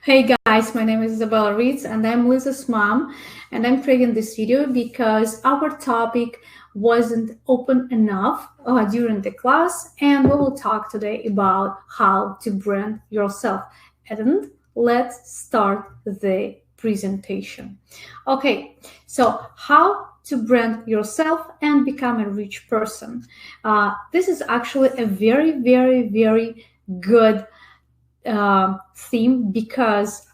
Hey guys, my name is Izabella Ritz and I'm Lisa's mom, and I'm creating this video because our topic wasn't open enough during the class, and we will talk today about how to brand yourself. And let's start the presentation. Okay, so how to brand yourself and become a rich person. This is actually a very good theme because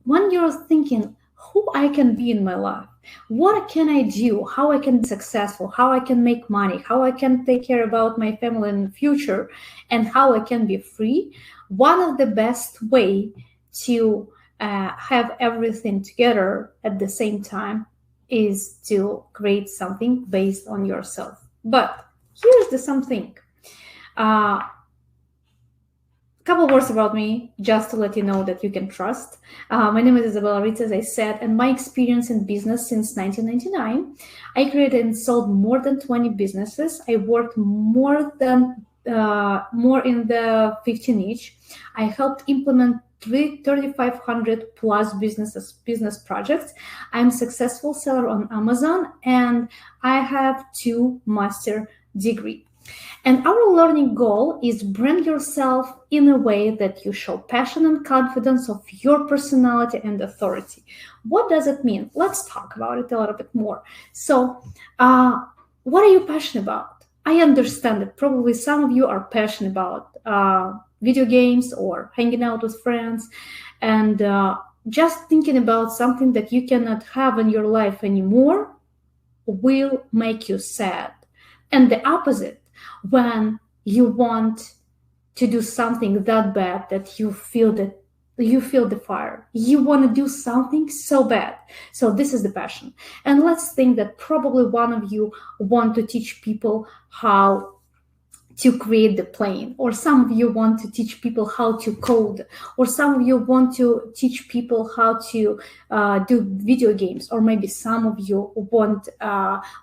when you're thinking who I can be in my life, what can I do, how I can be successful, how I can make money, how I can take care about my family in the future, and how I can be free, one of the best way to have everything together at the same time is to create something based on yourself. But here's the something. Couple words about me, just to let you know that you can trust. My name is Izabella Ritz, as I said, and my experience in business since 1999. I created and sold more than 20 businesses. I worked more in the 15 each. I helped implement 3,500 plus business projects. I'm a successful seller on Amazon, and I have 2 master degrees. And our learning goal is brand yourself in a way that you show passion and confidence of your personality and authority. What does it mean? Let's talk about it a little bit more. So, what are you passionate about? I understand that probably some of you are passionate about video games or hanging out with friends, and just thinking about something that you cannot have in your life anymore will make you sad. And the opposite, when you want to do something that bad that you feel the fire, you want to do something so bad. So this is the passion. And let's think that probably one of you want to teach people how to create the plane, or some of you want to teach people how to code, or some of you want to teach people how to do video games, or maybe some of you want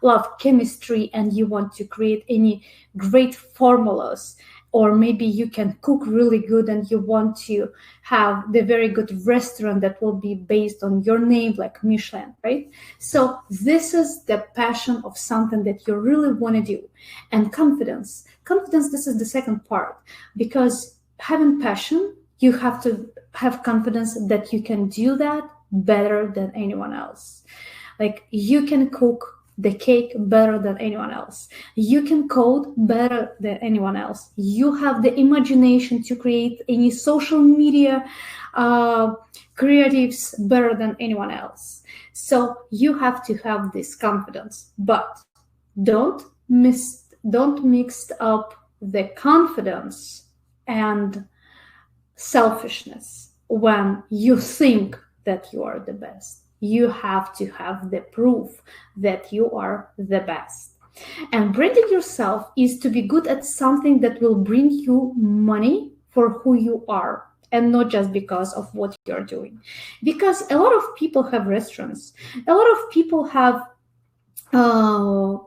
love chemistry and you want to create any great formulas, or maybe you can cook really good and you want to have the very good restaurant that will be based on your name, like Michelin, right? So this is the passion of something that you really want to do. And confidence, this is the second part, because having passion, you have to have confidence that you can do that better than anyone else. Like, you can cook the cake better than anyone else. You can code better than anyone else. You have the imagination to create any social media creatives better than anyone else. So you have to have this confidence, but don't mix up the confidence and selfishness when you think that you are the best. You have to have the proof that you are the best. And branding yourself is to be good at something that will bring you money for who you are, and not just because of what you're doing. Because a lot of people have restaurants. A lot of people have a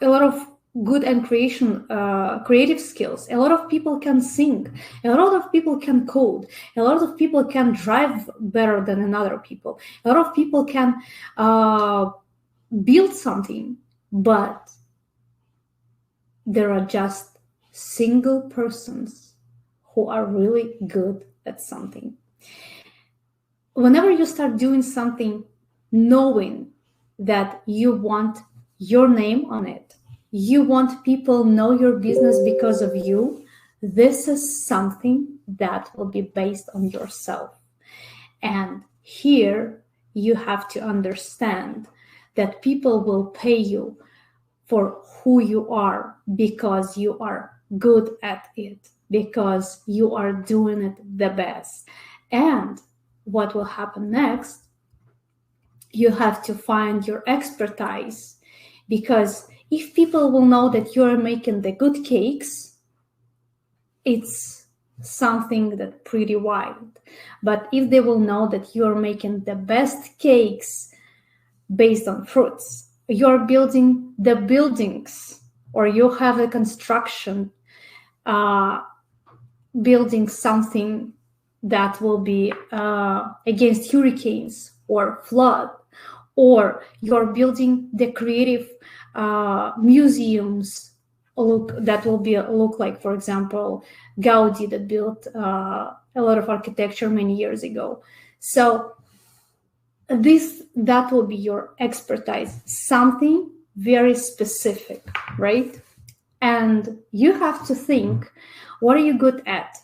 lot of good and creative skills. A lot of people can sing. A lot of people can code. A lot of people can drive better than another people. A lot of people can build something, but there are just single persons who are really good at something. Whenever you start doing something knowing that you want your name on it, you want people know your business because of you, this is something that will be based on yourself. And here you have to understand that people will pay you for who you are because you are good at it, because you are doing it the best. And what will happen next? You have to find your expertise, because if people will know that you're making the good cakes, it's something that's pretty wild. But if they will know that you're making the best cakes based on fruits, you're building the buildings, or you have a construction building something that will be against hurricanes or flood, or you're building the creative museums that will look like, for example, Gaudi that built a lot of architecture many years ago. So that will be your expertise, something very specific, right? And you have to think, what are you good at?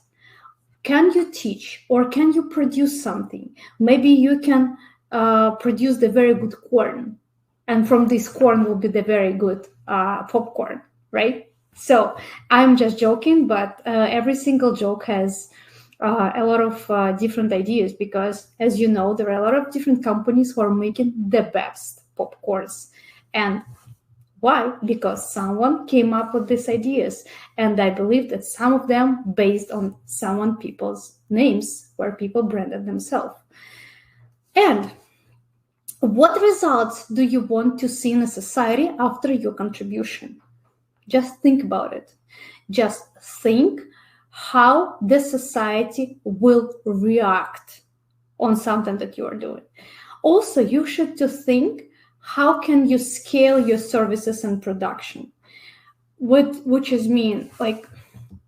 Can you teach, or can you produce something? Maybe you can produce the very good corn, and from this corn will be the very good popcorn, right? So I'm just joking, but every single joke has a lot of different ideas, because, as you know, there are a lot of different companies who are making the best popcorns. And why? Because someone came up with these ideas, and I believe that some of them based on people's names, where people branded themselves. And what results do you want to see in a society after your contribution? Just think about it. Just think how the society will react on something that you are doing. Also, you should to think, how can you scale your services and production? Which is mean, like,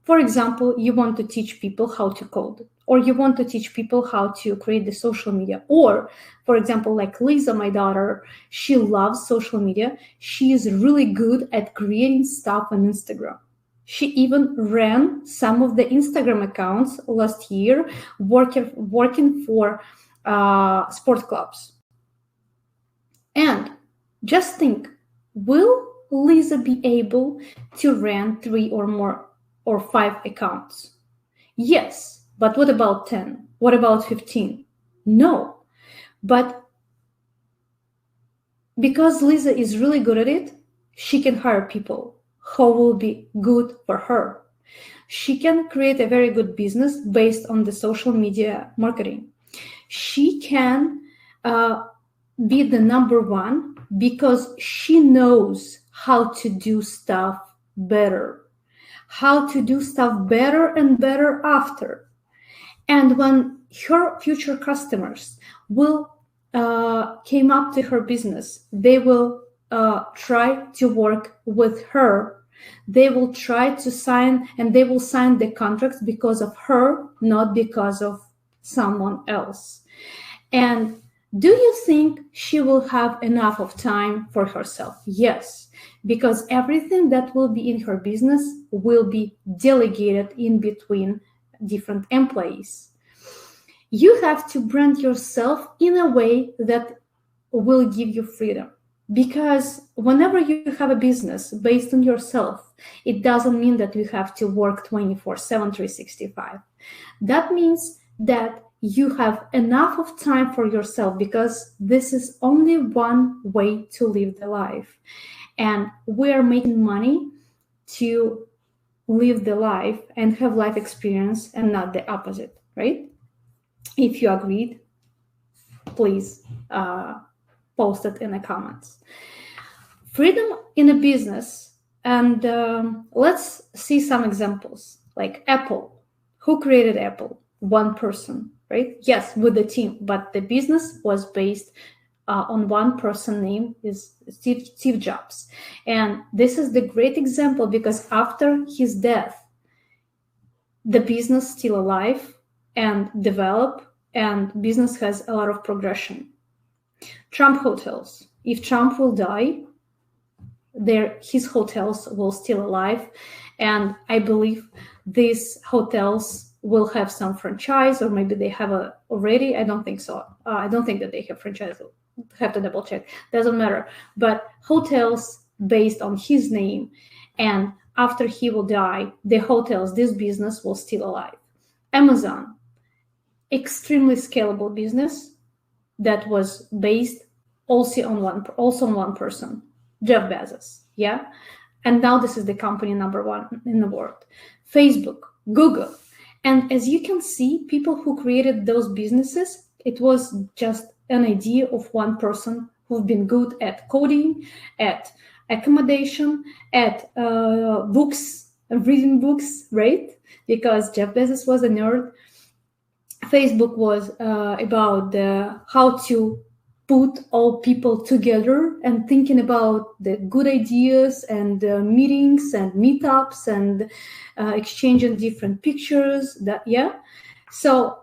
for example, you want to teach people how to code, or you want to teach people how to create the social media. Or, for example, like Lisa, my daughter, she loves social media. She is really good at creating stuff on Instagram. She even ran some of the Instagram accounts last year, working for sport clubs. And just think, will Lisa be able to run 3 or more or 5 accounts? Yes, but what about 10? What about 15? No. But because Lisa is really good at it, she can hire people who will be good for her. She can create a very good business based on the social media marketing. She can be the number one because she knows how to do stuff better, how to do stuff better and better after. And when her future customers will came up to her business, they will try to work with her. They will try to sign, and they will sign the contracts because of her, not because of someone else. And do you think she will have enough of time for herself? Yes, because everything that will be in her business will be delegated in between different employees. You have to brand yourself in a way that will give you freedom. Because whenever you have a business based on yourself, it doesn't mean that you have to work 24/7, 365. That means that you have enough of time for yourself, because this is only one way to live the life. And we are making money to live the life and have life experience, and not the opposite, right? If you agreed, please post it in the comments. Freedom in a business. And let's see some examples. Like Apple. Who created Apple? One person, right? Yes, with the team, but the business was based on one person name is Steve Jobs. And this is the great example, because after his death, the business still alive and develop, and business has a lot of progression. Trump hotels. If Trump will die, his hotels will still alive, and I believe these hotels will have some franchise, or maybe they have already. I don't think so. I don't think that they have franchise. Have to double check. Doesn't matter. But hotels based on his name, and after he will die, the hotels, this business will still alive. Amazon, extremely scalable business that was based also on one person, Jeff Bezos. Yeah, and now this is the company number 1 in the world. Facebook, Google. And as you can see, people who created those businesses, it was just an idea of one person who've been good at coding, at accommodation, at books, reading books, right? Because Jeff Bezos was a nerd. Facebook was about how to put all people together and thinking about the good ideas and meetings and meetups and exchanging different pictures. So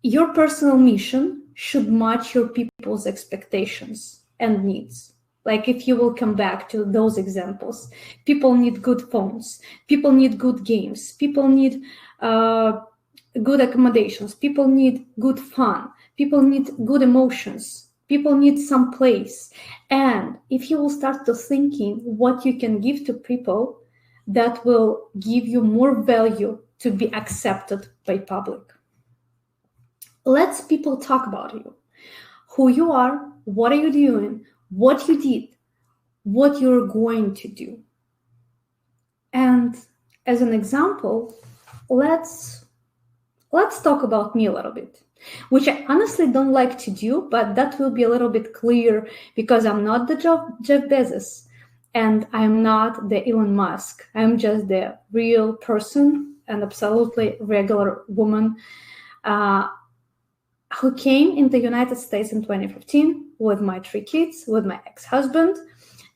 your personal mission should match your people's expectations and needs. Like if you will come back to those examples, people need good phones, people need good games, people need good accommodations, people need good fun, people need good emotions, people need some place. And if you will start to thinking what you can give to people, that will give you more value to be accepted by public. Let people talk about you, who you are, what are you doing, what you did, what you're going to do. And as an example, let's talk about me a little bit, which I honestly don't like to do, but that will be a little bit clear because I'm not the Jeff Bezos and I'm not the Elon Musk. I'm just the real person, an absolutely regular woman who came in the United States in 2015 with my 3 kids, with my ex-husband,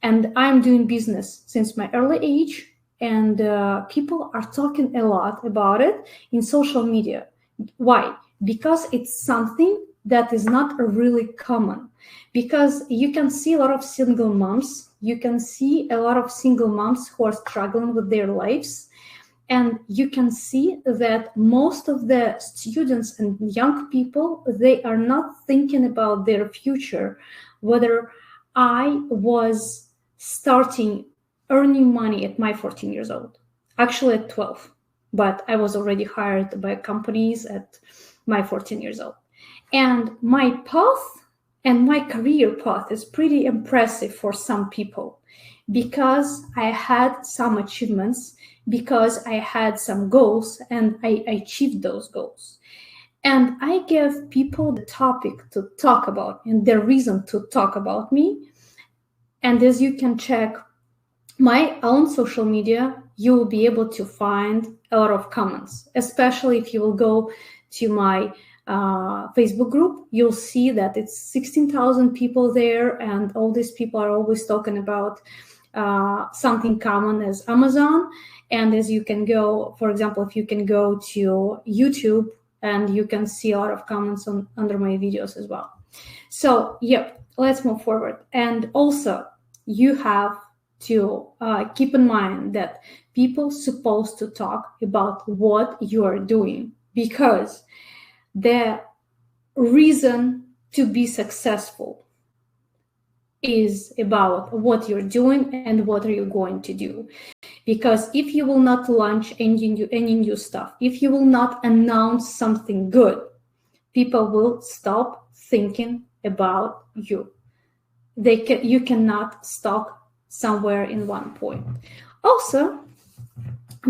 and I'm doing business since my early age. And people are talking a lot about it in social media. Why? Because it's something that is not really common. Because you can see a lot of single moms. You can see a lot of single moms who are struggling with their lives. And you can see that most of the students and young people, they are not thinking about their future. Whether I was starting earning money at my 14 years old, actually at 12, but I was already hired by companies at my 14 years old. And my path and my career path is pretty impressive for some people because I had some achievements, because I had some goals and I achieved those goals. And I gave people the topic to talk about and their reason to talk about me. And as you can check my own social media, you will be able to find a lot of comments, especially if you will go to my Facebook group. You'll see that it's 16,000 people there, and all these people are always talking about something common as Amazon. And as you can go, for example, if you can go to YouTube, and you can see a lot of comments under my videos as well. So yeah, let's move forward. And also, you have to keep in mind that people supposed to talk about what you are doing, because the reason to be successful is about what you're doing and what are you going to do. Because if you will not launch any new stuff, if you will not announce something good, people will stop thinking about you. You cannot stop somewhere in one point. Also,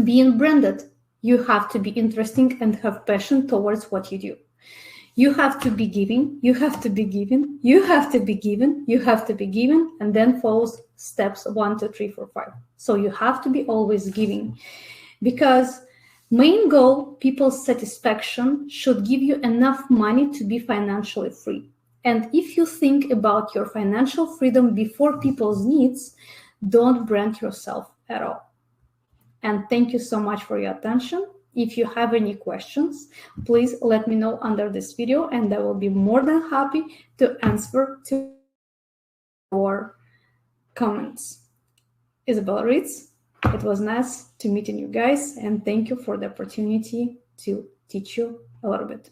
being branded, you have to be interesting and have passion towards what you do. You have to be giving, you have to be given, you have to be given, you have to be given, and then follows steps 1, 2, 3, 4, 5. So you have to be always giving, because main goal, people's satisfaction, should give you enough money to be financially free. And if you think about your financial freedom before people's needs, don't brand yourself at all. And thank you so much for your attention. If you have any questions, please let me know under this video, and I will be more than happy to answer to your comments. Izabella Ritz, it was nice to meet you guys, and thank you for the opportunity to teach you a little bit.